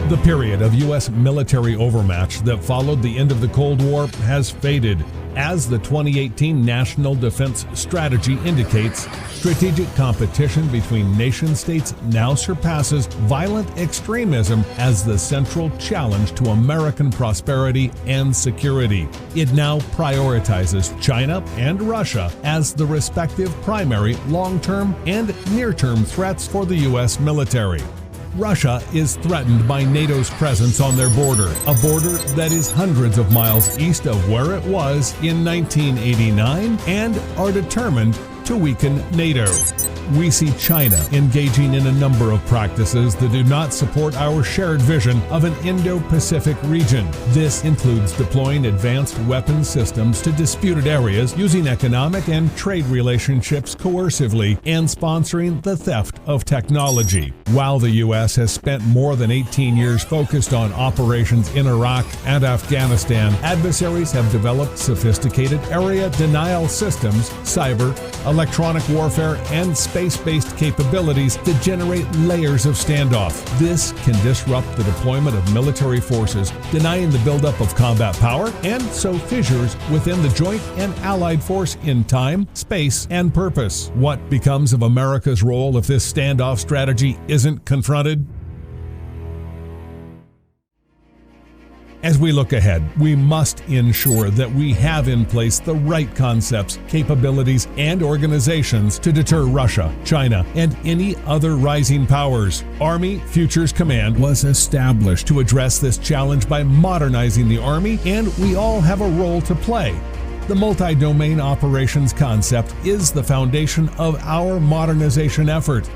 The period of U.S. military overmatch that followed the end of the Cold War has faded. As the 2018 National Defense Strategy indicates, strategic competition between nation-states now surpasses violent extremism as the central challenge to American prosperity and security. It now prioritizes China and Russia as the respective primary long-term and near-term threats for the U.S. military. Russia is threatened by NATO's presence on their border, a border that is hundreds of miles east of where it was in 1989, and are determined to weaken NATO. We see China engaging in a number of practices that do not support our shared vision of an Indo-Pacific region. This includes deploying advanced weapon systems to disputed areas, using economic and trade relationships coercively, and sponsoring the theft of technology. While the U.S. has spent more than 18 years focused on operations in Iraq and Afghanistan, adversaries have developed sophisticated area denial systems, cyber, electronic warfare, and space-based capabilities that generate layers of standoff. This can disrupt the deployment of military forces, denying the buildup of combat power, and sow fissures within the joint and allied force in time, space, and purpose. What becomes of America's role if this standoff strategy isn't confronted? As we look ahead, we must ensure that we have in place the right concepts, capabilities, and organizations to deter Russia, China, and any other rising powers. Army Futures Command was established to address this challenge by modernizing the Army, and we all have a role to play. The multi-domain operations concept is the foundation of our modernization effort.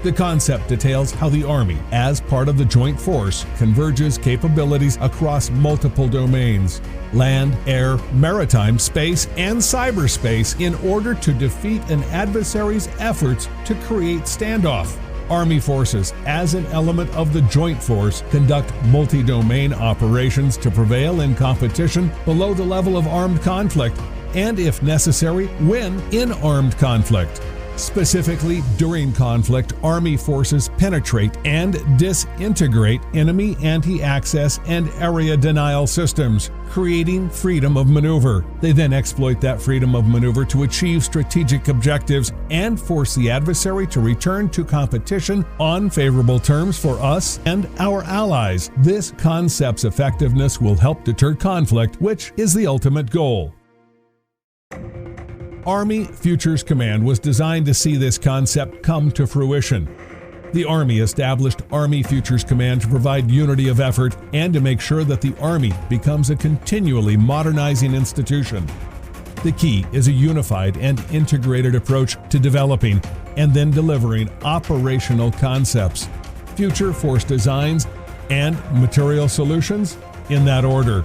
The concept details how the Army, as part of the Joint Force, converges capabilities across multiple domains: land, air, maritime, space, and cyberspace in order to defeat an adversary's efforts to create standoff. Army forces, as an element of the Joint Force, conduct multi-domain operations to prevail in competition below the level of armed conflict and, if necessary, win in armed conflict. Specifically, during conflict, Army forces penetrate and disintegrate enemy anti-access and area denial systems, creating freedom of maneuver. They then exploit that freedom of maneuver to achieve strategic objectives and force the adversary to return to competition on favorable terms for us and our allies. This concept's effectiveness will help deter conflict, which is the ultimate goal. Army Futures Command was designed to see this concept come to fruition. The Army established Army Futures Command to provide unity of effort and to make sure that the Army becomes a continually modernizing institution. The key is a unified and integrated approach to developing and then delivering operational concepts, future force designs, and material solutions in that order.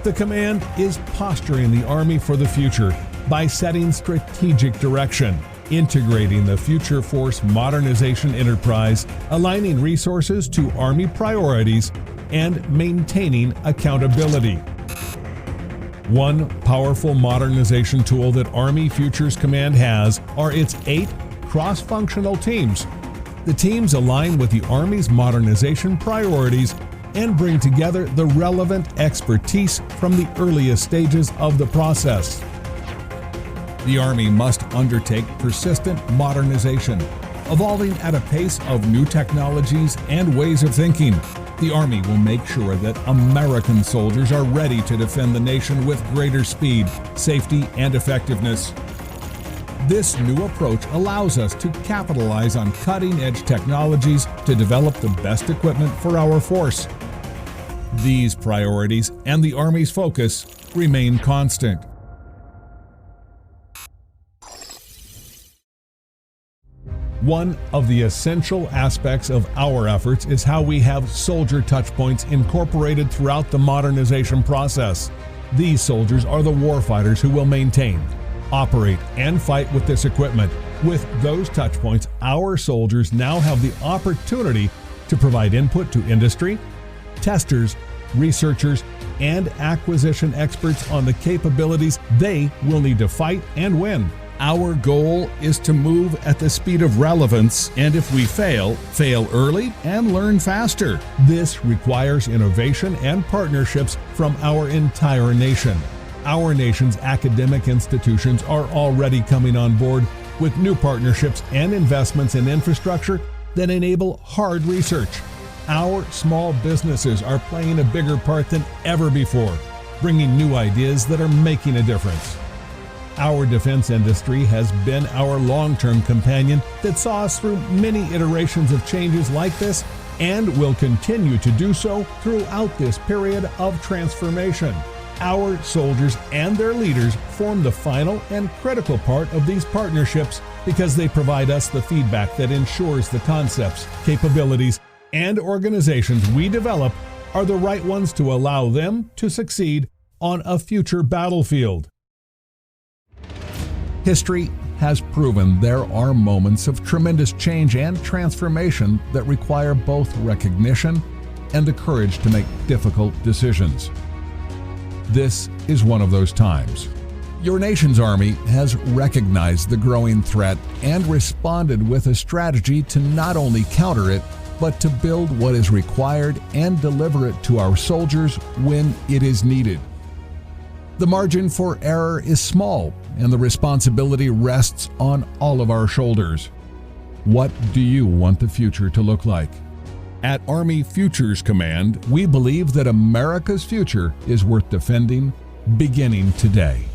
The command is posturing the Army for the future by setting strategic direction, integrating the future force modernization enterprise, aligning resources to Army priorities, and maintaining accountability. One powerful modernization tool that Army Futures Command has are its 8 cross-functional teams. The teams align with the Army's modernization priorities and bring together the relevant expertise from the earliest stages of the process. The Army must undertake persistent modernization, evolving at a pace of new technologies and ways of thinking. The Army will make sure that American soldiers are ready to defend the nation with greater speed, safety, and effectiveness. This new approach allows us to capitalize on cutting-edge technologies to develop the best equipment for our force. These priorities and the Army's focus remain constant. One of the essential aspects of our efforts is how we have soldier touchpoints incorporated throughout the modernization process. These soldiers are the warfighters who will maintain, operate, and fight with this equipment. With those touchpoints, our soldiers now have the opportunity to provide input to industry, testers, researchers, and acquisition experts on the capabilities they will need to fight and win. Our goal is to move at the speed of relevance, and if we fail early and learn faster. This requires innovation and partnerships from our entire nation. Our nation's academic institutions are already coming on board with new partnerships and investments in infrastructure that enable hard research. Our small businesses are playing a bigger part than ever before, bringing new ideas that are making a difference. Our defense industry has been our long-term companion that saw us through many iterations of changes like this and will continue to do so throughout this period of transformation. Our soldiers and their leaders form the final and critical part of these partnerships because they provide us the feedback that ensures the concepts, capabilities, and organizations we develop are the right ones to allow them to succeed on a future battlefield. History has proven there are moments of tremendous change and transformation that require both recognition and the courage to make difficult decisions. This is one of those times. Your nation's Army has recognized the growing threat and responded with a strategy to not only counter it, but to build what is required and deliver it to our soldiers when it is needed. The margin for error is small, and the responsibility rests on all of our shoulders. What do you want the future to look like? At Army Futures Command, we believe that America's future is worth defending, beginning today.